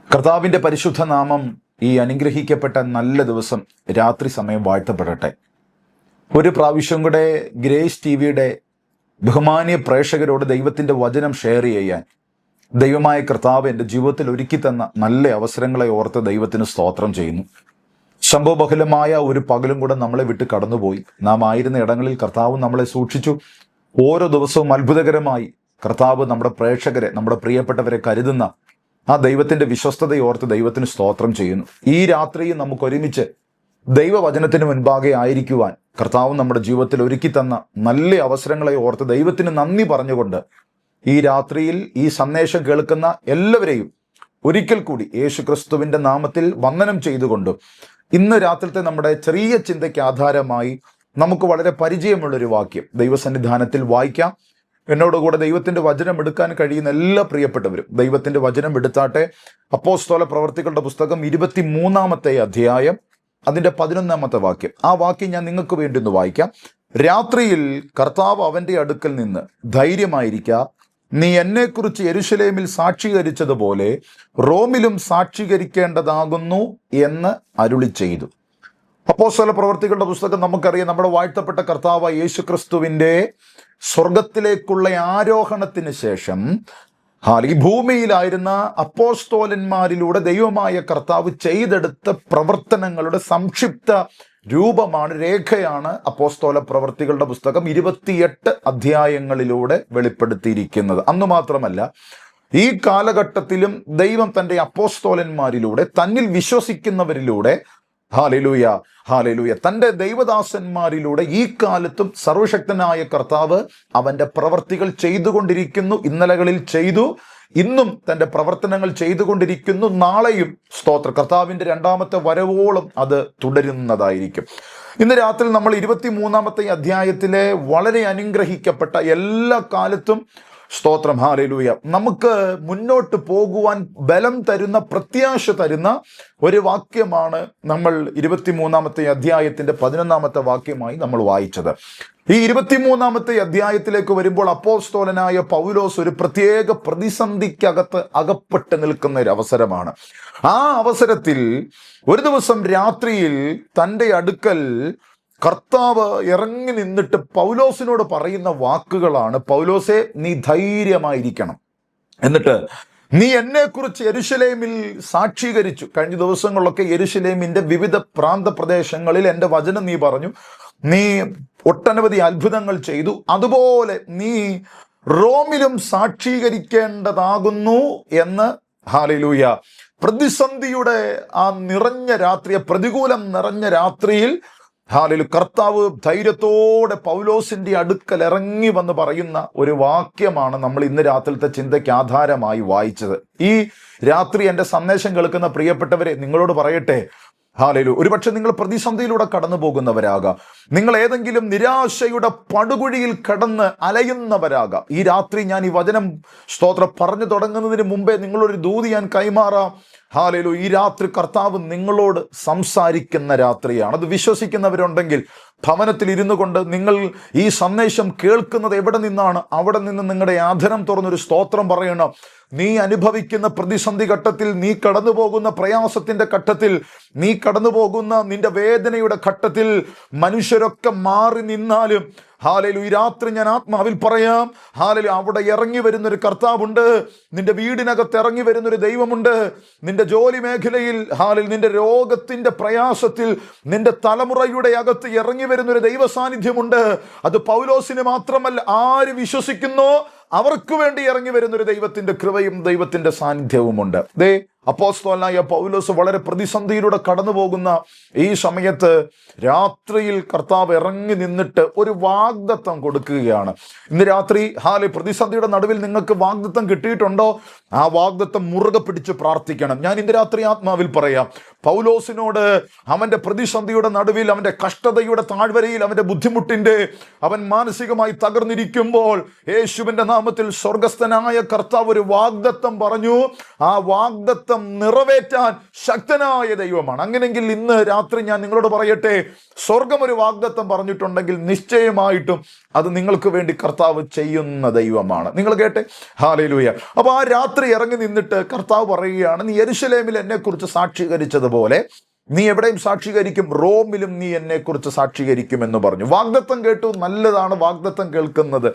കർത്താവിൻ്റെ പരിശുദ്ധ നാമം ഈ അനുഗ്രഹിക്കപ്പെട്ട നല്ല ദിവസം രാത്രി സമയം വാഴ്ത്തപ്പെടട്ടെ. ഒരു പ്രാവശ്യം കൂടെ ഗ്രേസ് ടിവിയുടെ ബഹുമാന്യ പ്രേക്ഷകരോട് ദൈവത്തിൻ്റെ വചനം ഷെയർ ചെയ്യാൻ ദൈവമായ കർത്താവ് എൻ്റെ ജീവിതത്തിൽ ഒരുക്കി തന്ന നല്ല അവസരങ്ങളെ ഓർത്ത് ദൈവത്തിന് സ്തോത്രം ചെയ്യുന്നു. സംഭവബഹുലമായ ഒരു പകലും കൂടെ നമ്മളെ വിട്ട് കടന്നുപോയി. നാം ആയിരുന്ന ഇടങ്ങളിൽ കർത്താവ് നമ്മളെ സൂക്ഷിച്ചു. ഓരോ ദിവസവും അത്ഭുതകരമായി കർത്താവ് നമ്മുടെ പ്രേക്ഷകരെ, നമ്മുടെ പ്രിയപ്പെട്ടവരെ കരുതുന്ന ആ ദൈവത്തിൻ്റെ വിശ്വസ്തതയോർത്ത് ദൈവത്തിന് സ്തോത്രം ചെയ്യുന്നു. ഈ രാത്രിയിൽ നമുക്ക് ഒരുമിച്ച് ദൈവവചനത്തിന് മുൻപാകെ ആയിരിക്കുവാൻ കർത്താവ് നമ്മുടെ ജീവിതത്തിൽ ഒരുക്കി തന്ന നല്ല അവസരങ്ങളെ ഓർത്ത് ദൈവത്തിന് നന്ദി പറഞ്ഞുകൊണ്ട് ഈ രാത്രിയിൽ ഈ സന്ദേശം കേൾക്കുന്ന എല്ലാവരെയും ഒരിക്കൽ കൂടി യേശു ക്രിസ്തുവിൻ്റെ നാമത്തിൽ വന്ദനം ചെയ്തുകൊണ്ട് ഇന്ന് രാത്രിത്തെ നമ്മുടെ ചെറിയ ചിന്തയ്ക്ക് ആധാരമായി നമുക്ക് വളരെ പരിചയമുള്ളൊരു വാക്യം ദൈവസന്നിധാനത്തിൽ വായിക്കാം. എന്നോടുകൂടെ ദൈവത്തിൻ്റെ വചനം എടുക്കാൻ കഴിയുന്ന എല്ലാ പ്രിയപ്പെട്ടവരും ദൈവത്തിൻ്റെ വചനം എടുത്താട്ടെ. അപ്പോസ്തല പ്രവർത്തികളുടെ പുസ്തകം 23-ാമത്തെ അധ്യായം അതിൻ്റെ 11-ാമത്തെ വാക്യം. ആ വാക്യം ഞാൻ നിങ്ങൾക്ക് വേണ്ടി ഒന്ന് വായിക്കാം. രാത്രിയിൽ കർത്താവ് അവൻ്റെ അടുക്കൽ നിന്ന് ധൈര്യമായിരിക്കുക, നീ എന്നെക്കുറിച്ച് യെരുശലേമിൽ സാക്ഷീകരിച്ചതുപോലെ റോമിലും സാക്ഷീകരിക്കേണ്ടതാകുന്നു എന്ന് അരുളി ചെയ്തു. അപ്പോസ്തല പ്രവർത്തികളുടെ പുസ്തകം നമുക്കറിയാം. നമ്മുടെ വാഴ്ത്തപ്പെട്ട കർത്താവ് യേശു ക്രിസ്തുവിൻ്റെ സ്വർഗത്തിലേക്കുള്ള ആരോഹണത്തിന് ശേഷം ഈ ഭൂമിയിലായിരുന്ന അപ്പോസ്തോലന്മാരിലൂടെ ദൈവമായ കർത്താവ് ചെയ്തെടുത്ത പ്രവർത്തനങ്ങളുടെ സംക്ഷിപ്ത രൂപമാണ്, രേഖയാണ് അപ്പോസ്തോല പ്രവർത്തികളുടെ പുസ്തകം 28 അധ്യായങ്ങളിലൂടെ വെളിപ്പെടുത്തിയിരിക്കുന്നത്. അന്ന് മാത്രമല്ല, ഈ കാലഘട്ടത്തിലും ദൈവം തൻ്റെ അപ്പോസ്തോലന്മാരിലൂടെ തന്നിൽ വിശ്വസിക്കുന്നവരിലൂടെ ഹല്ലേലൂയ ഹല്ലേലൂയ തൻ്റെ ദൈവദാസന്മാരിലൂടെ ഈ കാലത്തും സർവശക്തനായ കർത്താവ് അവൻ്റെ പ്രവർത്തികൾ ചെയ്തുകൊണ്ടിരിക്കുന്നു. ഇന്നലകളിൽ ചെയ്തു, ഇന്നും തൻ്റെ പ്രവർത്തനങ്ങൾ ചെയ്തുകൊണ്ടിരിക്കുന്നു. നാളെയും സ്തോത്ര കർത്താവിൻ്റെ 2ാമത്തെ വരവോളം അത് തുടരുന്നതായിരിക്കും. ഇന്ന് രാത്രി നമ്മൾ 23-ാമത്തെ അധ്യായത്തിലെ വളരെ അനുഗ്രഹിക്കപ്പെട്ട എല്ലാ കാലത്തും സ്തോത്രം ഹല്ലേലൂയ നമുക്ക് മുന്നോട്ട് പോകുവാൻ ബലം തരുന്ന, പ്രത്യാശ തരുന്ന ഒരു വാക്യമാണ് നമ്മൾ 23-ാമത്തെ അധ്യായത്തിൻ്റെ 11-ാമത്തെ വാക്യമായി നമ്മൾ വായിച്ചത്. ഈ 23-ാമത്തെ അധ്യായത്തിലേക്ക് വരുമ്പോൾ അപ്പോസ്തോലനായ പൗലോസ് ഒരു പ്രത്യേക പ്രതിസന്ധിക്കകത്ത് അകപ്പെട്ട് നിൽക്കുന്ന ഒരു അവസരമാണ്. ആ അവസരത്തിൽ ഒരു ദിവസം രാത്രിയിൽ തൻ്റെ അടുക്കൽ കർത്താവ് ഇറങ്ങി നിന്നിട്ട് പൗലോസിനോട് പറയുന്ന വാക്കുകളാണ്, പൗലോസേ നീ ധൈര്യമായിരിക്കണം, എന്നിട്ട് നീ എന്നെക്കുറിച്ച് യെരുശലേമിൽ സാക്ഷീകരിച്ചു. കഴിഞ്ഞ ദിവസങ്ങളിലൊക്കെ യെരുശലേമിൻ്റെ വിവിധ പ്രാന്തപ്രദേശങ്ങളിൽ എൻ്റെ വചനം നീ പറഞ്ഞു, നീ ഒട്ടനവധി അത്ഭുതങ്ങൾ ചെയ്തു, അതുപോലെ നീ റോമിലും സാക്ഷീകരിക്കേണ്ടതാകുന്നു എന്ന് ഹല്ലേലൂയ പ്രതിസന്ധിയുടെ ആ നിറഞ്ഞ രാത്രിയെ, പ്രതികൂലം നിറഞ്ഞ രാത്രിയിൽ ഹല്ലേലൂയ കർത്താവ് ധൈര്യത്തോടെ പൗലോസിന്റെ അടുക്കൽ ഇറങ്ങി വന്ന് പറയുന്ന ഒരു വാക്യമാണ് നമ്മൾ ഇന്ന് രാത്രിയിലത്തെ ചിന്തയ്ക്ക് ആധാരമായി വായിച്ചത്. ഈ രാത്രി എൻ്റെ സന്ദേശം കേൾക്കുന്ന പ്രിയപ്പെട്ടവരെ, നിങ്ങളോട് പറയട്ടെ, ഹല്ലേലൂയ ഒരുപക്ഷെ നിങ്ങൾ പ്രതിസന്ധിയിലൂടെ കടന്നു പോകുന്നവരാകാം, നിങ്ങൾ ഏതെങ്കിലും നിരാശയുടെ പടുകുഴിയിൽ കടന്ന് അലയുന്നവരാകാം. ഈ രാത്രി ഞാൻ ഈ വചനം സ്തോത്രം പറഞ്ഞു തുടങ്ങുന്നതിന് മുമ്പേ നിങ്ങളൊരു ദൂത് ഞാൻ കൈമാറാം. ഹല്ലേലൂയ ഈ രാത്രി കർത്താവ് നിങ്ങളോട് സംസാരിക്കുന്ന രാത്രിയാണ്. അത് വിശ്വസിക്കുന്നവരുണ്ടെങ്കിൽ ഭവനത്തിൽ ഇരുന്നു കൊണ്ട് നിങ്ങൾ ഈ സന്ദേശം കേൾക്കുന്നത് എവിടെ നിന്നാണ്, അവിടെ നിന്ന് നിങ്ങളുടെ ആധരം തുറന്നൊരു സ്തോത്രം പറയണം. നീ അനുഭവിക്കുന്ന പ്രതിസന്ധി ഘട്ടത്തിൽ, നീ കടന്നു പോകുന്ന പ്രയാസത്തിന്റെ ഘട്ടത്തിൽ, നീ കടന്നു പോകുന്ന നിന്റെ വേദനയുടെ ഘട്ടത്തിൽ മനുഷ്യരൊക്കെ മാറി നിന്നാലും ഹല്ലേലൂയ ഈ രാത്രി ഞാൻ ആത്മാവിൽ പറയാം, ഹല്ലേലൂയ അവിടെ ഇറങ്ങി വരുന്നൊരു കർത്താവുണ്ട്. നിന്റെ വീടിനകത്ത് ഇറങ്ങി വരുന്നൊരു ദൈവമുണ്ട്. നിന്റെ ജോലി മേഖലയിൽ ഹല്ലേലൂയ നിന്റെ രോഗത്തിന്റെ പ്രയാസത്തിൽ നിന്റെ തലമുറയുടെ അകത്ത് ഇറങ്ങി വരുന്നൊരു ദൈവ സാന്നിധ്യമുണ്ട്. അത് പൗലോസിന് മാത്രമല്ല, ആര് വിശ്വസിക്കുന്നോ അവർക്ക് വേണ്ടി ഇറങ്ങി വരുന്നൊരു ദൈവത്തിന്റെ കൃപയും ദൈവത്തിന്റെ സാന്നിധ്യവുമുണ്ട്. ദേ അപ്പോസ്തലനായ പൗലോസ് വളരെ പ്രതിസന്ധിയിലൂടെ കടന്നു പോകുന്ന ഈ സമയത്ത് രാത്രിയിൽ കർത്താവ് ഇറങ്ങി നിന്നിട്ട് ഒരു വാഗ്ദത്തം കൊടുക്കുകയാണ്. ഇന്ന് രാത്രി പ്രതിസന്ധിയുടെ നടുവിൽ നിങ്ങൾക്ക് വാഗ്ദത്തം കിട്ടിയിട്ടുണ്ടോ? ആ വാഗ്ദത്തം മുറുകെ പിടിച്ച് പ്രാർത്ഥിക്കണം. ഞാൻ ഇന്ന് രാത്രി ആത്മാവിൽ പറയാം, പൗലോസിനോട് അവന്റെ പ്രതിസന്ധിയുടെ നടുവിൽ, അവന്റെ കഷ്ടതയുടെ താഴ്വരയിൽ, അവന്റെ ബുദ്ധിമുട്ടിന്റെ, അവൻ മാനസികമായി തകർന്നിരിക്കുമ്പോൾ യേശുവിന്റെ നാമത്തിൽ സ്വർഗസ്ഥനായ കർത്താവ് ഒരു വാഗ്ദത്തം പറഞ്ഞു. ആ വാഗ്ദത്തം നിറവേറ്റാൻ ശക്തനായ ദൈവമാണ്. അങ്ങനെയെങ്കിൽ ഇന്ന് രാത്രി ഞാൻ നിങ്ങളോട് പറയട്ടെ, സ്വർഗം ഒരു വാഗ്ദത്തം പറഞ്ഞിട്ടുണ്ടെങ്കിൽ നിശ്ചയമായിട്ടും അത് നിങ്ങൾക്ക് വേണ്ടി കർത്താവ് ചെയ്യുന്ന ദൈവമാണ്. നിങ്ങൾ കേട്ടെ, ഹല്ലേലൂയ. അപ്പൊ ആ രാത്രി ഇറങ്ങി നിന്നിട്ട് കർത്താവ് പറയുകയാണ്, നീ യെരൂശലേമിൽ എന്നെ കുറിച്ച് സാക്ഷീകരിച്ചതുപോലെ നീ എവിടെയും സാക്ഷീകരിക്കും, റോമിലും നീ എന്നെക്കുറിച്ച് സാക്ഷീകരിക്കും എന്ന് പറഞ്ഞു. വാഗ്ദത്തം കേട്ടു, നല്ലതാണ് വാഗ്ദത്തം കേൾക്കുന്നത്.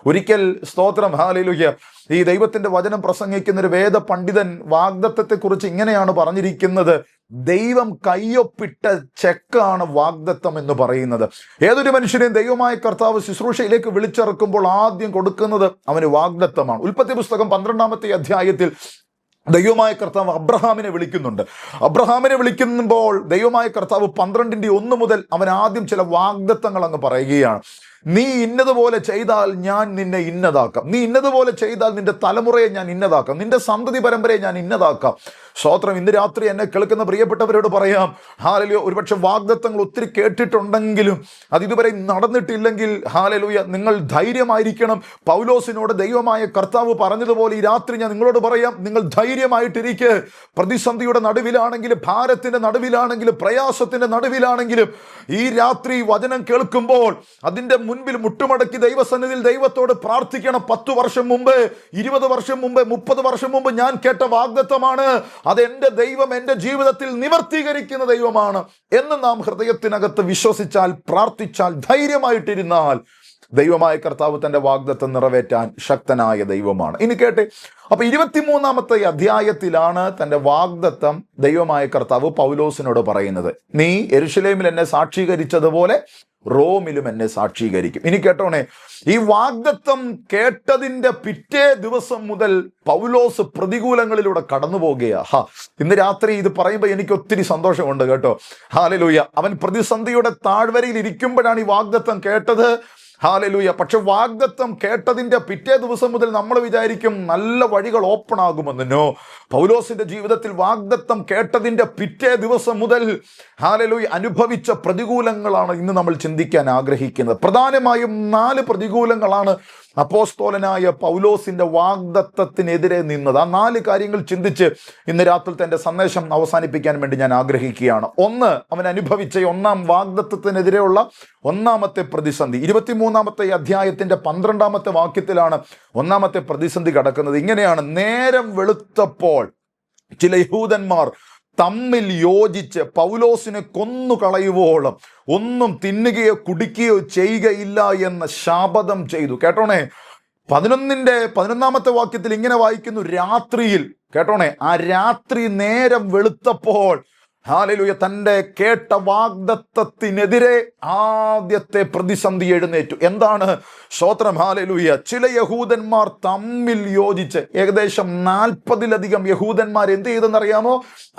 ഒരിക്കൽ സ്തോത്രം, ഹല്ലേലൂയ, ഈ ദൈവത്തിന്റെ വചനം പ്രസംഗിക്കുന്ന ഒരു വേദ പണ്ഡിതൻ വാഗ്ദത്തത്തെക്കുറിച്ച് ഇങ്ങനെയാണ് പറഞ്ഞിരിക്കുന്നത്: ദൈവം കയ്യൊപ്പിട്ട ചെക്കാണ് വാഗ്ദത്തം എന്ന് പറയുന്നത്. ഏതൊരു മനുഷ്യനെയും ദൈവമായ കർത്താവ് ശുശ്രൂഷയിലേക്ക് വിളിച്ചിറക്കുമ്പോൾ ആദ്യം കൊടുക്കുന്നത് അവന് വാഗ്ദത്തമാണ്. ഉൽപ്പത്തി പുസ്തകം 12-ാമത്തെ അധ്യായത്തിൽ ദൈവമായ കർത്താവ് അബ്രഹാമിനെ വിളിക്കുന്നുണ്ട്. അബ്രഹാമിനെ വിളിക്കുമ്പോൾ ദൈവമായ കർത്താവ് 12:1 മുതൽ അവൻ ആദ്യം ചില വാഗ്ദത്തങ്ങൾ അങ്ങ് പറയുകയാണ്. നീ ഇന്നതുപോലെ ചെയ്താൽ ഞാൻ നിന്നെ ഇന്നതാക്കാം, നീ ഇന്നതുപോലെ ചെയ്താൽ നിന്റെ തലമുറയെ ഞാൻ ഇന്നതാക്കാം, നിന്റെ സന്തതി പരമ്പരയെ ഞാൻ ഇന്നതാക്കാം. സ്തോത്രം. ഇന്ന് രാത്രി എന്നെ കേൾക്കുന്ന പ്രിയപ്പെട്ടവരോട് പറയാം, ഹല്ലേലൂയ, ഒരുപക്ഷെ വാഗ്ദത്തങ്ങൾ ഒത്തിരി കേട്ടിട്ടുണ്ടെങ്കിലും അത് ഇതുവരെ നടന്നിട്ടില്ലെങ്കിൽ, ഹല്ലേലൂയ, നിങ്ങൾ ധൈര്യമായിരിക്കണം. പൗലോസിനോട് ദൈവമായ കർത്താവ് പറഞ്ഞതുപോലെ ഈ രാത്രി ഞാൻ നിങ്ങളോട് പറയാം, നിങ്ങൾ ധൈര്യമായിട്ടിരിക്കുക. പ്രതിസന്ധിയുടെ നടുവിലാണെങ്കിലും, ഭാരത്തിന്റെ നടുവിലാണെങ്കിലും, പ്രയാസത്തിന്റെ നടുവിലാണെങ്കിലും ഈ രാത്രി വചനം കേൾക്കുമ്പോൾ അതിന്റെ മുൻപിൽ മുട്ടുമടക്കി ദൈവസന്നിധിയിൽ ദൈവത്തോട് പ്രാർത്ഥിക്കണം. 10 വർഷം മുമ്പ്, 20 വർഷം മുമ്പ്, 30 വർഷം മുമ്പ് ഞാൻ കേട്ട വാഗ്ദത്തമാണ്. അത് എൻ്റെ ദൈവം എൻ്റെ ജീവിതത്തിൽ നിവർത്തീകരിക്കുന്ന ദൈവമാണ് എന്ന് നാം ഹൃദയത്തിനകത്ത് വിശ്വസിച്ചാൽ, പ്രാർത്ഥിച്ചാൽ, ധൈര്യമായിട്ടിരുന്നാൽ ദൈവമായ കർത്താവ് തന്റെ വാഗ്ദത്തം നിറവേറ്റാൻ ശക്തനായ ദൈവമാണ്. ഇനി കേട്ടെ, അപ്പൊ 23-ാമത്തെ അധ്യായത്തിലാണ് തന്റെ വാഗ്ദത്തം ദൈവമായ കർത്താവ് പൗലോസിനോട് പറയുന്നത്. നീ യെരൂശലേമിൽ എന്നെ സാക്ഷീകരിച്ചതുപോലെ റോമിലും എന്നെ സാക്ഷീകരിക്കും. ഇനി കേട്ടോണേ, ഈ വാഗ്ദത്തം കേട്ടതിന്റെ പിറ്റേ ദിവസം മുതൽ പൗലോസ് പ്രതികൂലങ്ങളിലൂടെ കടന്നു പോകുകയാ. ഇന്ന് രാത്രി ഇത് പറയുമ്പോൾ എനിക്ക് ഒത്തിരി സന്തോഷമുണ്ട് കേട്ടോ. ഹല്ലേലൂയ. അവൻ പ്രതിസന്ധിയുടെ താഴ്വരയിൽ ഇരിക്കുമ്പോഴാണ് ഈ വാഗ്ദത്തം കേട്ടത്. ഹല്ലേലൂയ. പക്ഷെ വാഗ്ദത്തം കേട്ടതിന്റെ പിറ്റേ ദിവസം മുതൽ നമ്മൾ വിചാരിക്കും നല്ല വഴികൾ ഓപ്പൺ ആകുമെന്നോ. പൗലോസിന്റെ ജീവിതത്തിൽ വാഗ്ദത്തം കേട്ടതിന്റെ പിറ്റേ ദിവസം മുതൽ ഹല്ലേലൂയ അനുഭവിച്ച പ്രതികൂലങ്ങളാണ് ഇന്ന് നമ്മൾ ചിന്തിക്കാൻ ആഗ്രഹിക്കുന്നത്. പ്രധാനമായും 4 പ്രതികൂലങ്ങളാണ് അപ്പോസ്തോലനായ പൗലോസിന്റെ വാഗ്ദത്തത്തിനെതിരെ നിന്നത്. ആ 4 കാര്യങ്ങൾ ചിന്തിച്ച് ഇന്ന് രാത്രി തന്റെ സന്ദേശം അവസാനിപ്പിക്കാൻ വേണ്ടി ഞാൻ ആഗ്രഹിക്കുകയാണ്. 1, അവൻ അനുഭവിച്ച 1-ാം വാഗ്ദത്തത്തിനെതിരെയുള്ള 1-ാമത്തെ പ്രതിസന്ധി. 23-ാമത്തെ അധ്യായത്തിന്റെ 12-ാമത്തെ വാക്യത്തിലാണ് 1-ാമത്തെ പ്രതിസന്ധി കിടക്കുന്നത്. ഇങ്ങനെയാണ്: നേരം വെളുത്തപ്പോൾ ചില യഹൂദന്മാർ തമ്മിൽ യോജിച്ച് പൗലോസിനെ കൊന്നുകളയുവോളം ഒന്നും തിന്നുകയോ കുടിക്കുകയോ ചെയ്യുകയില്ല എന്ന് ശപഥം ചെയ്തു. കേട്ടോണേ, 11-ാമത്തെ വാക്യത്തിൽ ഇങ്ങനെ വായിക്കുന്നു: രാത്രിയിൽ, കേട്ടോണേ, ആ രാത്രി നേരം വെളുത്തപ്പോൾ ഹല്ലേലൂയ തന്റെ കേട്ട വാഗ്ദത്തത്തിനെതിരെ ആദ്യത്തെ പ്രതിസന്ധി എഴുന്നേറ്റു. എന്താണ്? സ്തോത്രം, ഹല്ലേലൂയ. ചില യഹൂദന്മാർ തമ്മിൽ യോജിച്ച്, ഏകദേശം 40-ലധികം യഹൂദന്മാർ എന്ത് ചെയ്തെന്നറിയാമോ?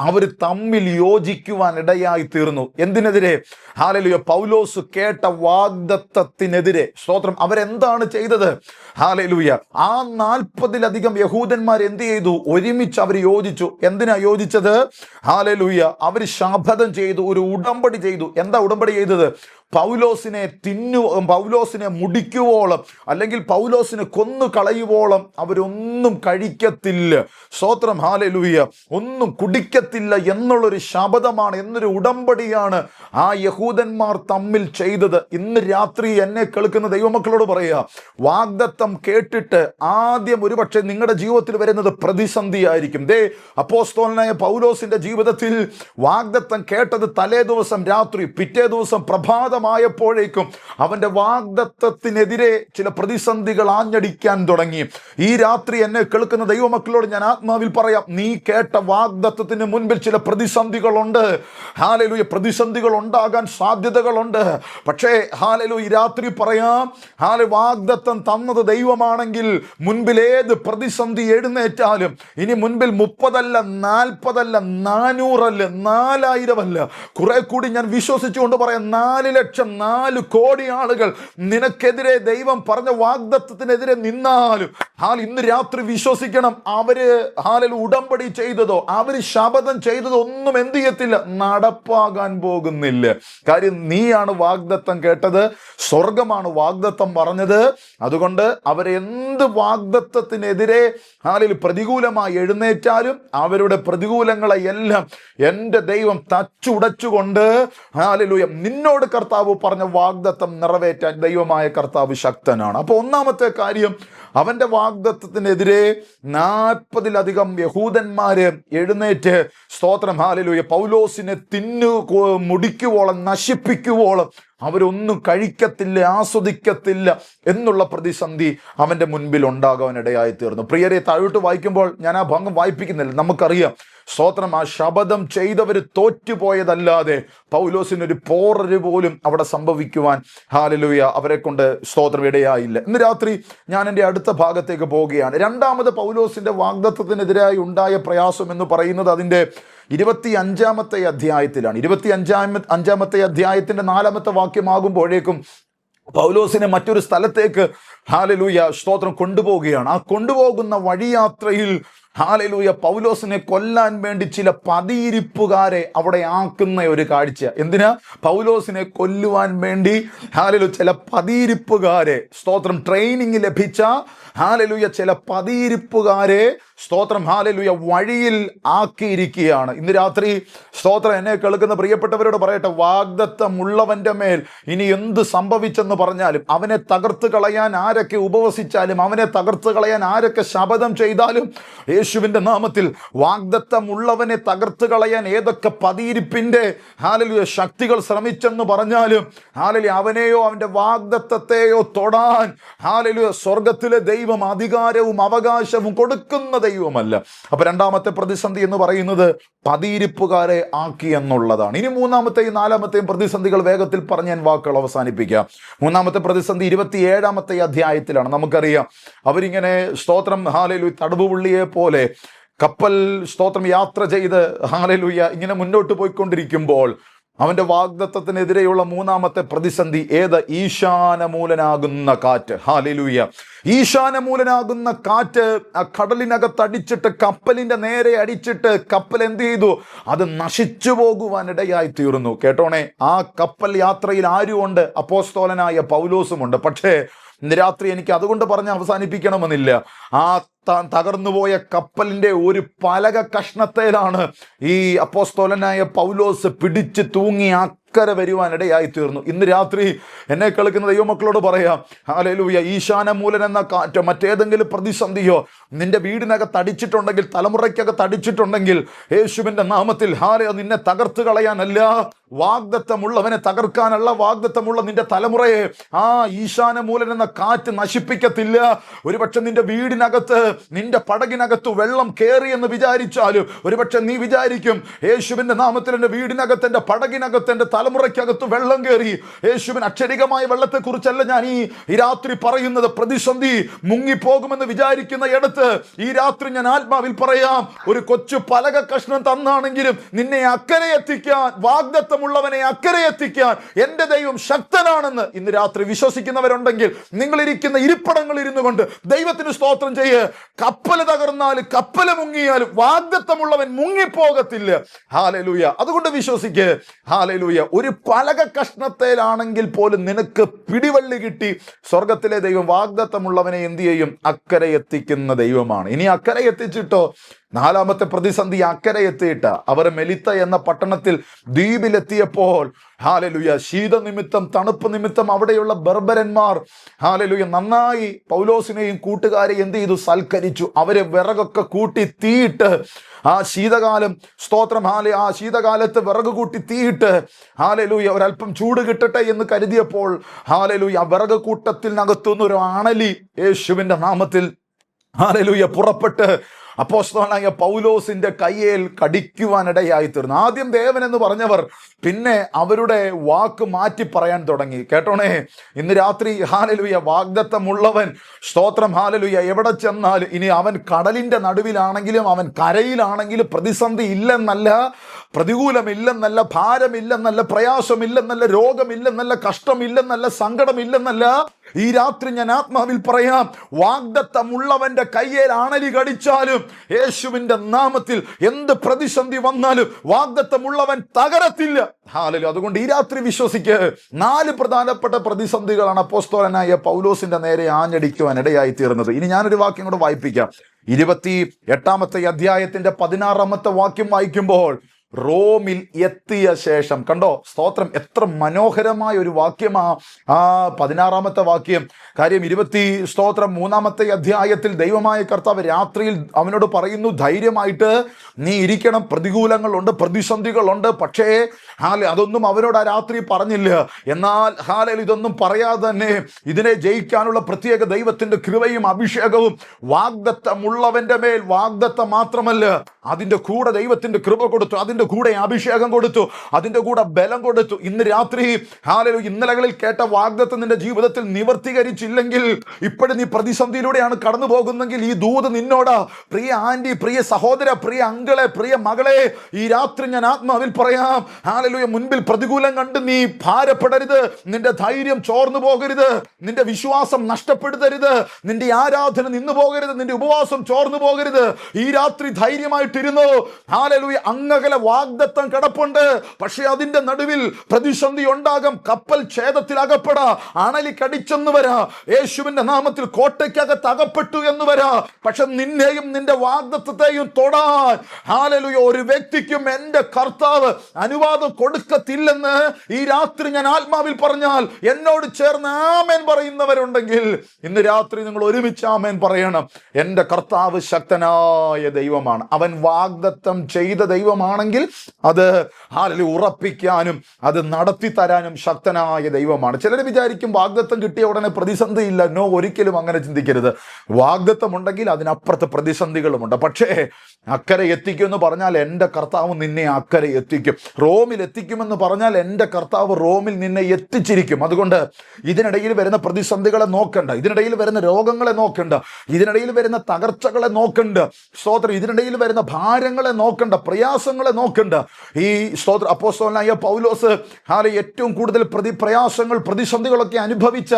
അവർ തമ്മിൽ യോജിക്കുവാൻ ഇടയായി തീർന്നു. എന്തിനെതിരെ? ഹല്ലേലൂയ, പൗലോസ് കേട്ട വാഗ്ദത്തത്തിനെതിരെ. സ്തോത്രം. അവരെന്താണ് ചെയ്തത്? ഹല്ലേലൂയ, ആ 40-ലധികം യഹൂദന്മാർ എന്ത് ചെയ്തു? ഒരുമിച്ച് അവർ യോജിച്ചു. എന്തിനാ യോജിച്ചത്? ഹല്ലേലൂയ, അവർ ശപഥം ചെയ്തു, ഒരു ഉടമ്പടി ചെയ്തു. എന്താ ഉടമ്പടി ചെയ്തത്? പൗലോസിനെ മുടിക്കുവോളം, അല്ലെങ്കിൽ പൗലോസിനെ കൊന്നു കളയുവോളം അവരൊന്നും കഴിക്കത്തില്ല. സ്തോത്രം, ഹല്ലേലൂയ, ഒന്നും കുടിക്കത്തില്ല എന്നുള്ളൊരു ശപഥമാണ്, എന്നൊരു ഉടമ്പടിയാണ് ആ യഹൂദന്മാർ തമ്മിൽ ചെയ്തത്. ഇന്ന് രാത്രി എന്നെ കേൾക്കുന്ന ദൈവമക്കളോട് പറയുക, വാഗ്ദത്തം കേട്ടിട്ട് ആദ്യം ഒരുപക്ഷെ നിങ്ങളുടെ ജീവിതത്തിൽ വരുന്നത് പ്രതിസന്ധിയായിരിക്കും. അപ്പോസ്തലനായ പൗലോസിന്റെ ജീവിതത്തിൽ വാഗ്ദത്തം കേട്ടത് തലേ ദിവസം രാത്രി, പിറ്റേ ദിവസം പ്രഭാതമായപ്പോഴേക്കും അവന്റെ വാഗ്ദത്തത്തിനെതിരെ ചില പ്രതിസന്ധികൾ ആഞ്ഞടിക്കാൻ തുടങ്ങി. ഈ രാത്രി എന്നെ കേൾക്കുന്ന ദൈവമക്കളോട് ഞാൻ ആത്മാവിൽ പറയാം, നീ കേട്ട വാഗ്ദത്തത്തിന് മുൻപിൽ ചില പ്രതിസന്ധികളുണ്ട്. ഹല്ലേലൂയ, പ്രതിസന്ധികൾ ഉണ്ടാകാൻ സാധ്യതകളുണ്ട്. പക്ഷേ ഹല്ലേലൂയ, ഈ രാത്രി പറയാം, വാഗ്ദത്തം തന്നത് ദൈവമാണെങ്കിൽ മുൻപിൽ ഏത് പ്രതിസന്ധി എഴുന്നേറ്റാലും, ഇനി മുൻപിൽ 30 അല്ല, 40 അല്ല, 400 അല്ല, 4000 അല്ല, കുറെ കൂടി ഞാൻ വിശ്വസിച്ചുകൊണ്ട് പറയാം, 4 2,400,000 ആളുകൾ നിനക്കെതിരെ ദൈവം പറഞ്ഞ വാഗ്ദത്തത്തിനെതിരെ നിന്നാലും ഇന്ന് രാത്രി വിശ്വസിക്കണം, അവര് ഉടമ്പടി ചെയ്തതോ അവര് ശപഥം ചെയ്തതോ ഒന്നും എന്ത് ചെയ്യത്തില്ല, നടപ്പാകാൻ പോകുന്നില്ല. കാര്യം നീയാണ് വാഗ്ദത്തം കേട്ടത്, സ്വർഗമാണ് വാഗ്ദത്തം പറഞ്ഞത്. അതുകൊണ്ട് അവരെന്ത് വാഗ്ദത്തത്തിനെതിരെ പ്രതികൂലമായി എഴുന്നേറ്റാലും അവരുടെ പ്രതികൂലങ്ങളെ എല്ലാം എൻ്റെ ദൈവം തച്ചുടച്ചുകൊണ്ട് നിന്നോട് കർത്താവ് പറഞ്ഞ വാഗ്ദത്തം നിറവേറ്റാൻ ദൈവമായ കർത്താവ് ശക്തനാണ്. അപ്പൊ ഒന്നാമത്തെ കാര്യം, അവന്റെ വാഗ്ദത്തത്തിനെതിരെ 40-ലധികം യഹൂദന്മാര് എഴുന്നേറ്റ് സ്തോത്രം പൗലോസിനെ മുടിക്കുവോളം നശിപ്പിക്കുവോളം അവരൊന്നും കഴിക്കത്തില്ല, ആസ്വദിക്കത്തില്ല എന്നുള്ള പ്രതിസന്ധി അവന്റെ മുൻപിൽ ഉണ്ടാകാനിടയായി തീർന്നു. പ്രിയരെ, താഴോട്ട് വായിക്കുമ്പോൾ ഞാൻ ആ ഭാഗം വായിപ്പിക്കുന്നില്ല. നമുക്കറിയാം സ്തോത്രം, ആ ശപഥം ചെയ്തവര് തോറ്റുപോയതല്ലാതെ പൗലോസിനൊരു പോറര് പോലും അവിടെ സംഭവിക്കുവാൻ അവരെ കൊണ്ട് സ്തോത്രം ഇടയായില്ല. ഇന്ന് രാത്രി ഞാൻ എൻ്റെ അടുത്ത ഭാഗത്തേക്ക് പോവുകയാണ്. രണ്ടാമത് പൗലോസിന്റെ വാഗ്ദത്തത്തിനെതിരായി ഉണ്ടായ പ്രയാസം എന്ന് പറയുന്നത് അതിൻ്റെ 25-ാമത്തെ അധ്യായത്തിലാണ്. 25-ാമത്തെ അധ്യായത്തിന്റെ 4-ാമത്തെ വാക്യമാകുമ്പോഴേക്കും പൗലോസിനെ മറ്റൊരു സ്ഥലത്തേക്ക് സ്തോത്രം കൊണ്ടുപോവുകയാണ്. ആ കൊണ്ടുപോകുന്ന വഴിയാത്രയിൽ പൗലോസിനെ കൊല്ലാൻ വേണ്ടി ചില പതിയിരിപ്പുകാരെ അവിടെ ആക്കുന്ന ഒരു കാഴ്ച. എന്തിനാ? പൗലോസിനെ കൊല്ലുവാൻ വേണ്ടി ചില പതിയിരിപ്പുകാരെ, സ്തോത്രം ട്രെയിനിങ് ലഭിച്ച ചില പതിയിരിപ്പുകാരെ സ്തോത്രം വഴിയിൽ ആക്കിയിരിക്കുകയാണ്. ഇന്ന് രാത്രി സ്തോത്രം എന്നെ കേൾക്കുന്ന പ്രിയപ്പെട്ടവരോട് പറയട്ടെ, വാഗ്ദത്തമുള്ളവന്റെ മേൽ ഇനി എന്ത് സംഭവിച്ചെന്ന് പറഞ്ഞാലും, അവനെ തകർത്ത് കളയാൻ ആരൊക്കെ ഉപവസിച്ചാലും, അവനെ തകർത്ത് കളയാൻ ആരൊക്കെ ശപഥം ചെയ്താലും, യേശുവിന്റെ നാമത്തിൽ വാഗ്ദത്തമുള്ളവനെ തകർത്ത് കളയാൻ ഏതൊക്കെ പതിയിരിപ്പിന്റെ ശക്തികൾ ശ്രമിച്ചെന്ന് പറഞ്ഞാലും അവനെയോ അവന്റെ വാഗ്ദത്തത്തെയോ തൊടാൻ സ്വർഗത്തിലെ ദൈവം അധികാരവും അവകാശവും കൊടുക്കുന്ന ദൈവമല്ല. അപ്പൊ രണ്ടാമത്തെ പ്രതിസന്ധി എന്ന് പറയുന്നത് പതിയിരിപ്പുകാരെ ആക്കി എന്നുള്ളതാണ്. ഇനി മൂന്നാമത്തെയും 4-ാമത്തെയും പ്രതിസന്ധികൾ വേഗത്തിൽ പറഞ്ഞ് ഞാൻ വാക്കുകൾ അവസാനിപ്പിക്കാം. മൂന്നാമത്തെ പ്രതിസന്ധി 27-ാമത്തെ അധ്യായത്തിലാണ്. നമുക്കറിയാം അവരിങ്ങനെ സ്തോത്രം തടവുപുള്ളിയെ പോലെ കപ്പൽ സ്തോത്രം യാത്ര ചെയ്ത് ഇങ്ങനെ മുന്നോട്ട് പോയിക്കൊണ്ടിരിക്കുമ്പോൾ അവന്റെ വാഗ്ദത്തത്തിനെതിരെയുള്ള മൂന്നാമത്തെ പ്രതിസന്ധി ഈശാനമൂലനാകുന്ന കാറ്റ്. ഈശാനമൂലനാകുന്ന കാറ്റ് ആ കടലിനകത്തടിച്ചിട്ട് കപ്പലിന്റെ നേരെ അടിച്ചിട്ട് കപ്പൽ എന്ത് ചെയ്തു? അത് നശിച്ചു പോകുവാനിടയായി തീർന്നു. കേട്ടോണേ, ആ കപ്പൽ യാത്രയിൽ ആരുമുണ്ട്? അപ്പോസ്തലനായ പൗലോസുമുണ്ട്. പക്ഷേ ഇന്ന് രാത്രി എനിക്ക് അതുകൊണ്ട് പറഞ്ഞ് അവസാനിപ്പിക്കണമെന്നില്ല. ആ തകർന്നുപോയ കപ്പലിന്റെ ഒരു പലക കഷ്ണത്തേലാണ് ഈ അപ്പോസ്തലനായ പൗലോസ് പിടിച്ച് തൂങ്ങി അക്കരെ വരുവാനിടയായി തീർന്നു. ഇന്ന് രാത്രി എന്നെ കേൾക്കുന്ന ദൈവമക്കളോട് പറയാം, ഈശാനമൂലൻ എന്ന കാറ്റോ മറ്റേതെങ്കിലും പ്രതിസന്ധിയോ നിന്റെ വീടിനകത്ത് അടിച്ചിട്ടുണ്ടെങ്കിൽ, തലമുറയ്ക്കകത്ത് അടിച്ചിട്ടുണ്ടെങ്കിൽ, യേശുവിന്റെ നാമത്തിൽ നിന്നെ തകർത്ത് കളയാനല്ല, വാഗ്ദത്തമുള്ളവനെ തകർക്കാനല്ല, വാഗ്ദത്തമുള്ള നിന്റെ തലമുറയെ ആ ഈശാനമൂലൻ എന്ന കാറ്റ് നശിപ്പിക്കത്തില്ല. ഒരുപക്ഷെ നിന്റെ വീടിനകത്ത്, നിന്റെ പടകിനകത്ത് വെള്ളം കയറി എന്ന് വിചാരിച്ചാലും ഒരുപക്ഷെ നീ വിചാരിക്കും, യേശുവിന്റെ നാമത്തിൽ എൻ്റെ വീടിനകത്ത്, എൻ്റെ പടകിനകത്ത്, എൻ്റെ തലമുറയ്ക്കകത്ത് വെള്ളം കയറി. യേശുവിന് അക്ഷരികമായ വെള്ളത്തെക്കുറിച്ചല്ല ഞാൻ ഈ രാത്രി പറയുന്നത്. പ്രതിസന്ധി മുങ്ങിപ്പോകുമെന്ന് വിചാരിക്കുന്ന ഇടത്ത് ഈ രാത്രി ഞാൻ ആത്മാവിൽ പറയാം, ഒരു കൊച്ചു പലക കഷ്ണം തന്നാണെങ്കിലും നിന്നെ അക്കരെ എത്തിക്കാൻ, വാഗ്ദത്തമുള്ളവനെ അക്കരെ എത്തിക്കാൻ എൻ്റെ ദൈവം ശക്തനാണെന്ന് ഇന്ന് രാത്രി വിശ്വസിക്കുന്നവരുണ്ടെങ്കിൽ നിങ്ങളിരിക്കുന്ന ഇരിപ്പിടങ്ങളിൽ ഇരുന്നു കൊണ്ട് ദൈവത്തിന് സ്തോത്രം ചെയ്യ്. കപ്പല് തകർന്നാലും കപ്പല് മുങ്ങിയാലും വാഗ്ദത്തമുള്ളവൻ മുങ്ങിപ്പോകത്തില്ല. ഹല്ലേലൂയ. അതുകൊണ്ട് വിശ്വസിക്ക്. ഹല്ലേലൂയ. ഒരു പലക കഷ്ണത്തേലാണെങ്കിൽ പോലും നിനക്ക് പിടിവള്ളി കിട്ടി. സ്വർഗത്തിലെ ദൈവം വാഗ്ദത്തമുള്ളവനെ എന്ത് ചെയ്യും? അക്കരെ എത്തിക്കുന്ന ദൈവമാണ്. ഇനി അക്കരെ എത്തിച്ചിട്ടോ, 4-ാമത്തെ പ്രതിസന്ധി അക്കരെ എത്തിയിട്ട അവർ മെലിത്ത എന്ന പട്ടണത്തിൽ ദ്വീപിലെത്തിയപ്പോൾ ശീത നിമിത്തം, തണുപ്പ് നിമിത്തം അവിടെയുള്ള ബർബരന്മാർ നന്നായി പൗലോസിനെയും കൂട്ടുകാരെയും എന്ത് ചെയ്തു? സൽക്കരിച്ചു. അവരെ വിറകൊക്കെ കൂട്ടി തീയിട്ട് ആ ശീതകാലം, സ്തോത്രം ആ ശീതകാലത്ത് വിറക് കൂട്ടി തീയിട്ട് ഒരല്പം ചൂട് കിട്ടട്ടെ എന്ന് കരുതിയപ്പോൾ ആ വിറക് കൂട്ടത്തിനകത്തുനിന്ന് ഒരു അണലി യേശുവിന്റെ നാമത്തിൽ പുറപ്പെട്ട് അപ്പോസ്തലനായ പൗലോസിന്റെ കയ്യേൽ കടിക്കുവാനിടയായി തീർന്നു. ആദ്യം ദേവൻ എന്ന് പറഞ്ഞവർ പിന്നെ അവരുടെ വാക്ക് മാറ്റി പറയാൻ തുടങ്ങി. കേട്ടോണേ, ഇന്ന് രാത്രി ഹാലലുയ വാഗ്ദത്തമുള്ളവൻ, സ്തോത്രം ഹാലലുയ, എവിടെ ചെന്നാലും ഇനി അവൻ കടലിന്റെ നടുവിലാണെങ്കിലും അവൻ കരയിലാണെങ്കിലും പ്രതിസന്ധി ഇല്ലെന്നല്ല, പ്രതികൂലമില്ലെന്നല്ല, ഭാരമില്ലെന്നല്ല, പ്രയാസമില്ലെന്നല്ല, രോഗമില്ലെന്നല്ല, കഷ്ടമില്ലെന്നല്ല, സങ്കടമില്ലെന്നല്ല. ഈ രാത്രി ഞാൻ ആത്മാവിൽ പറയാം, വാഗ്ദത്തമുള്ളവന്റെ കയ്യേൽ ആണലി കടിച്ചാലും യേശുവിന്റെ നാമത്തിൽ എന്ത് പ്രതിസന്ധി വന്നാലും വാഗ്ദത്തമുള്ളവൻ തകരത്തില്ല. ഹാലലൂയ. അതുകൊണ്ട് ഈ രാത്രി വിശ്വസിക്ക്, 4 പ്രധാനപ്പെട്ട പ്രതിസന്ധികളാണ് അപ്പോസ്തലനായ പൗലോസിന്റെ നേരെ ആഞ്ഞടിക്കുവാൻ ഇടയായി തീർന്നത്. ഇനി ഞാനൊരു വാക്യം കൂടെ വായിപ്പിക്കാം. 28 അധ്യായത്തിന്റെ 16 വാക്യം വായിക്കുമ്പോൾ, റോമിൽ എത്തിയ ശേഷം, കണ്ടോ സ്തോത്രം, എത്ര മനോഹരമായ ഒരു വാക്യമാ ആ 16 വാക്യം. കാര്യം 3 അധ്യായത്തിൽ ദൈവമായ കർത്താവ് രാത്രിയിൽ അവനോട് പറയുന്നു, ധൈര്യമായിട്ട് നീ ഇരിക്കണം, പ്രതികൂലങ്ങളുണ്ട്, പ്രതിസന്ധികളുണ്ട്. പക്ഷേ അതൊന്നും അവനോട് ആ രാത്രി പറഞ്ഞില്ല. എന്നാൽ ഇതൊന്നും പറയാതെ തന്നെ ഇതിനെ ജയിക്കാനുള്ള പ്രത്യേക ദൈവത്തിന്റെ കൃപയും അഭിഷേകവും വാഗ്ദത്തമുള്ളവന്റെ മേൽ, വാഗ്ദത്തം മാത്രമല്ല അതിന്റെ കൂടെ ദൈവത്തിന്റെ കൃപ കൊടുത്തു, അതിന്റെ കൂടെ അഭിഷേകം കൊടുത്തു, അതിന്റെ കൂടെ ബലം കൊടുത്തു. ഇന്ന് രാത്രി ഇന്നലകളിൽ കേട്ട വാഗ്ദത്തം നിന്റെ ജീവിതത്തിൽ നിവർത്തീകരിച്ചില്ലെങ്കിൽ, ഇപ്പോഴും നീ പ്രതിസന്ധിയിലൂടെയാണ് കടന്നു പോകുന്നെങ്കിൽ, ഈ ദൂത് നിന്നോടാ. പ്രിയ ആന്റി, പ്രിയ സഹോദര, പ്രിയ അങ്കിളെ, പ്രിയ മകളെ, ഈ രാത്രി ഞാൻ ആത്മാവിൽ പറയാം, മുൻപിൽ പ്രതികൂലം കണ്ട് നീ ഭാരപ്പെടരുത്, നിന്റെ ധൈര്യം ചോർന്നു പോകരുത്, നിന്റെ വിശ്വാസം നഷ്ടപ്പെടുത്തരുത്, നിന്റെ ആരാധന നിന്നു പോകരുത്, നിന്റെ ഉപവാസം ചോർന്നു പോകരുത്. ഈ രാത്രി ധൈര്യമായിട്ടിരുന്നു. അങ്ങകലെ വാഗ്ദത്തം കിടപ്പുണ്ട്. പക്ഷെ അതിന്റെ നടുവിൽ പ്രതിസന്ധി ഉണ്ടാകും. കപ്പൽ ഛേദത്തിൽ അകപ്പെടാ, അണലി കടിച്ചെന്ന് വരാ, യേശുവിന്റെ നാമത്തിൽ കോട്ടയ്ക്കകത്ത് അകപ്പെട്ടു എന്ന് വരാ. പക്ഷെ നിന്നെയും നിന്റെ വാഗ്ദത്തത്തെയും തൊടാൻ ഒരു വ്യക്തിക്കും എന്റെ കർത്താവ് അനുവാദം കൊടുക്കത്തില്ലെന്ന് ഈ രാത്രി ഞാൻ ആത്മാവിൽ പറഞ്ഞാൽ, എന്നോട് ചേർന്ന് ആമേൻ പറയുന്നവരുണ്ടെങ്കിൽ ഇന്ന് രാത്രി നിങ്ങൾ ഒരുമിച്ച് ആമേൻ പറയണം. എന്റെ കർത്താവ് ശക്തനായ ദൈവമാണ്. അവൻ വാഗ്ദത്തം ചെയ്ത ദൈവമാണെങ്കിൽ അത് ഉറപ്പിക്കാനും അത് നടത്തി തരാനും ശക്തനായ ദൈവമാണ്. ചിലർ വിചാരിക്കും വാഗ്ദത്തം കിട്ടിയ ഉടനെ പ്രതിസന്ധി ഇല്ല. നോ, ഒരിക്കലും അങ്ങനെ ചിന്തിക്കരുത്. വാഗ്ദത്തം ഉണ്ടെങ്കിൽ അതിനപ്പുറത്ത് പ്രതിസന്ധികളുമുണ്ട്. പക്ഷേ അക്കരെ എത്തിക്കുമെന്ന് പറഞ്ഞാൽ എൻ്റെ കർത്താവ് നിന്നെ അക്കരെ എത്തിക്കും. റോമിൽ എത്തിക്കുമെന്ന് പറഞ്ഞാൽ എൻ്റെ കർത്താവ് റോമിൽ നിന്നെ എത്തിച്ചിരിക്കും. അതുകൊണ്ട് ഇതിനിടയിൽ വരുന്ന പ്രതിസന്ധികളെ നോക്കണ്ട, ഇതിനിടയിൽ വരുന്ന രോഗങ്ങളെ നോക്കണ്ട, ഇതിനിടയിൽ വരുന്ന തകർച്ചകളെ നോക്കണ്ട, സ്തോത്രം, ഇതിനിടയിൽ വരുന്ന ഭാരങ്ങളെ നോക്കണ്ട, പ്രയാസങ്ങളെ നോക്കണ്ട. ഈ സ്തോത്രം അപ്പോസ്തലനായ പൗലോസ് ഏറ്റവും കൂടുതൽ പ്രയാസങ്ങൾ, പ്രതിസന്ധികളൊക്കെ അനുഭവിച്ച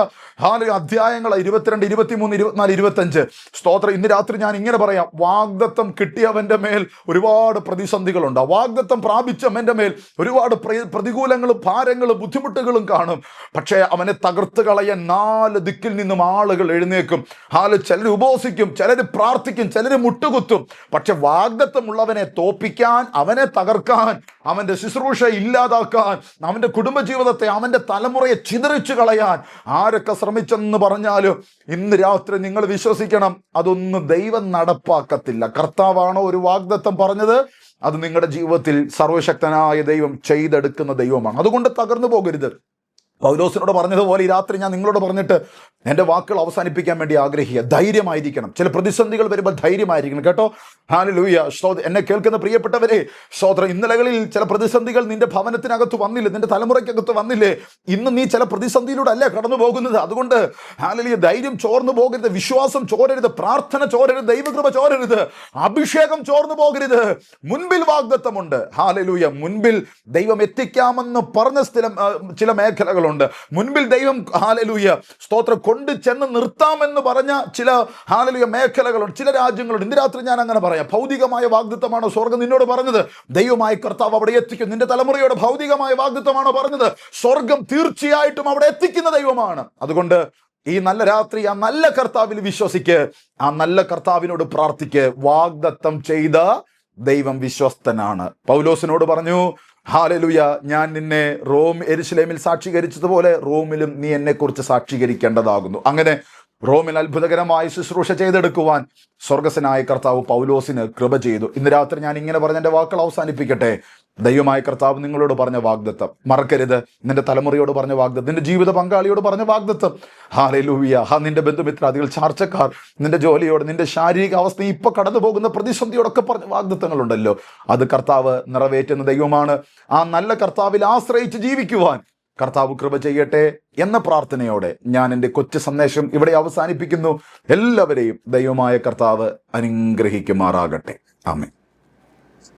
അധ്യായങ്ങൾ 22, 23, 24, 25. സ്തോത്രം, ഇന്ന് രാത്രി ഞാൻ ഇങ്ങനെ പറയാം, വാഗ്ദത്തം കിട്ടിയവന്റെ മേൽ ഒരുപാട് പ്രതിസന്ധികളുണ്ട്. വാഗ്ദത്തം പ്രാപിച്ചവന്റെ മേൽ ഒരുപാട് പ്രതികൂലങ്ങളും ഭാരങ്ങളും ബുദ്ധിമുട്ടുകളും കാണും. പക്ഷേ അവനെ തകർത്ത് കളയാൻ 4 ദിക്കിൽ നിന്നും ആളുകൾ എഴുന്നേക്കും. ചിലർ ഉപവസിക്കും, ചിലർ പ്രാർത്ഥിക്കും, ചിലർ മുട്ടുകുത്തും. പക്ഷെ വാഗ്ദത്തമുള്ളവനെ തോപ്പിക്കാൻ, അവനെ തകർക്കാൻ, അവന്റെ ശുശ്രൂഷ ഇല്ലാതാക്കാൻ, അവന്റെ കുടുംബജീവിതത്തെ, അവന്റെ തലമുറയെ ചിതറിച്ചു കളയാൻ ആരൊക്കെ ശ്രമിച്ചെന്ന് പറഞ്ഞാലും ഇന്ന് രാത്രി നിങ്ങൾ വിശ്വസിക്കണം, അതൊന്നും ദൈവം നടപ്പാക്കത്തില്ല. കർത്താവാണോ ഒരു വാഗ്ദത്തം പറഞ്ഞത്, അത് നിങ്ങളുടെ ജീവിതത്തിൽ സർവശക്തനായ ദൈവം ചെയ്തെടുക്കുന്ന ദൈവമാണ്. അതുകൊണ്ട് തകർന്നു പോകരുത്. പൗലോസിനോട് പറഞ്ഞതുപോലെ ഈ രാത്രി ഞാൻ നിങ്ങളോട് പറഞ്ഞിട്ട് എൻ്റെ വാക്കുകൾ അവസാനിപ്പിക്കാൻ വേണ്ടി ആഗ്രഹിക്കുക. ധൈര്യമായിരിക്കണം. ചില പ്രതിസന്ധികൾ വരുമ്പോൾ ധൈര്യമായിരിക്കണം കേട്ടോ. ഹല്ലേലൂയ. എന്നെ കേൾക്കുന്ന പ്രിയപ്പെട്ടവരെ, സ്തോത്രം, ഇന്നലകളിൽ ചില പ്രതിസന്ധികൾ നിന്റെ ഭവനത്തിനകത്ത് വന്നില്ലേ, നിന്റെ തലമുറയ്ക്കകത്ത് വന്നില്ലേ? ഇന്ന് നീ ചില പ്രതിസന്ധിയിലൂടെ അല്ലേ കടന്നു പോകുന്നത്. അതുകൊണ്ട് ഹല്ലേലൂയ, ധൈര്യം ചോർന്നു പോകരുത്, വിശ്വാസം ചോരരുത്, പ്രാർത്ഥന ചോരരുത്, ദൈവകൃപ ചോരരുത്, അഭിഷേകം ചോർന്നു പോകരുത്. മുൻപിൽ വാഗ്ദത്തമുണ്ട്. ഹല്ലേലൂയ. മുൻപിൽ ദൈവം എത്തിക്കാമെന്ന് പറഞ്ഞ ചില മേഖലകളുണ്ട്. മുൻപിൽ ദൈവം ഹല്ലേലൂയ സ്തോത്രം കൊണ്ട് ചെന്ന് നിർത്താമെന്ന് പറഞ്ഞ ചില ഹല്ലേലൂയ മേഖലകളുണ്ട്, ചില രാജ്യങ്ങളുണ്ട്. ഇന്ന് രാത്രി ഞാൻ അങ്ങനെ പറയാം, ഭൗതികമായ വാഗ്ദത്തമാണോ സ്വർഗം നിന്നോട് പറഞ്ഞത്? ദൈവമായ കർത്താവ് അവിടെ എത്തിക്കും. നിന്റെ തലമുറയോട് ഭൗതികമായ വാഗ്ദത്തമാണോ പറഞ്ഞത്? സ്വർഗം തീർച്ചയായിട്ടും അവിടെ എത്തിക്കുന്ന ദൈവമാണ്. അതുകൊണ്ട് ഈ നല്ല രാത്രി ആ നല്ല കർത്താവിൽ വിശ്വസിക്ക്, ആ നല്ല കർത്താവിനോട് പ്രാർത്ഥിക്ക്. വാഗ്ദത്തം ചെയ്ത ദൈവം വിശ്വസ്തനാണ്. പൗലോസിനോട് പറഞ്ഞു, ഹല്ലേലൂയ, ഞാൻ നിന്നെ യെരുശലേമിൽ സാക്ഷീകരിച്ചതുപോലെ റോമിലും നീ എന്നെക്കുറിച്ച് സാക്ഷീകരിക്കേണ്ടതാകുന്നു. അങ്ങനെ റോമിൽ അത്ഭുതകരമായ ശുശ്രൂഷ ചെയ്തെടുക്കുവാൻ സ്വർഗസ്വനായ കർത്താവ് പൗലോസിന് കൃപ ചെയ്തു. ഇന്ന് രാത്രി ഞാൻ ഇങ്ങനെ പറഞ്ഞ എൻ്റെ വാക്കുകൾ അവസാനിപ്പിക്കട്ടെ. ദൈവമായ കർത്താവ് നിങ്ങളോട് പറഞ്ഞ വാഗ്ദത്തം മറക്കരുത്. നിന്റെ തലമുറയോട് പറഞ്ഞ വാഗ്ദത്തം, നിന്റെ ജീവിത പങ്കാളിയോട് പറഞ്ഞ വാഗ്ദത്തം. ഹല്ലേലൂയ. നിന്റെ ബന്ധുമിത്രാദികൾ, ചാർച്ചക്കാർ, നിന്റെ ജോലിയോട്, നിന്റെ ശാരീരിക അവസ്ഥ, ഇപ്പൊ കടന്നു പോകുന്ന പ്രതിസന്ധിയോടൊക്കെ പറഞ്ഞ വാഗ്ദത്തങ്ങളുണ്ടല്ലോ, അത് കർത്താവ് നിറവേറ്റുന്ന ദൈവമാണ്. ആ നല്ല കർത്താവിൽ ആശ്രയിച്ച് ജീവിക്കുവാൻ കർത്താവ് കൃപ ചെയ്യട്ടെ എന്ന പ്രാർത്ഥനയോടെ ഞാൻ എൻ്റെ കൊച്ചു സന്ദേശം ഇവിടെ അവസാനിപ്പിക്കുന്നു. എല്ലാവരെയും ദൈവമായ കർത്താവ് അനുഗ്രഹിക്കുമാറാകട്ടെ. ആമേൻ.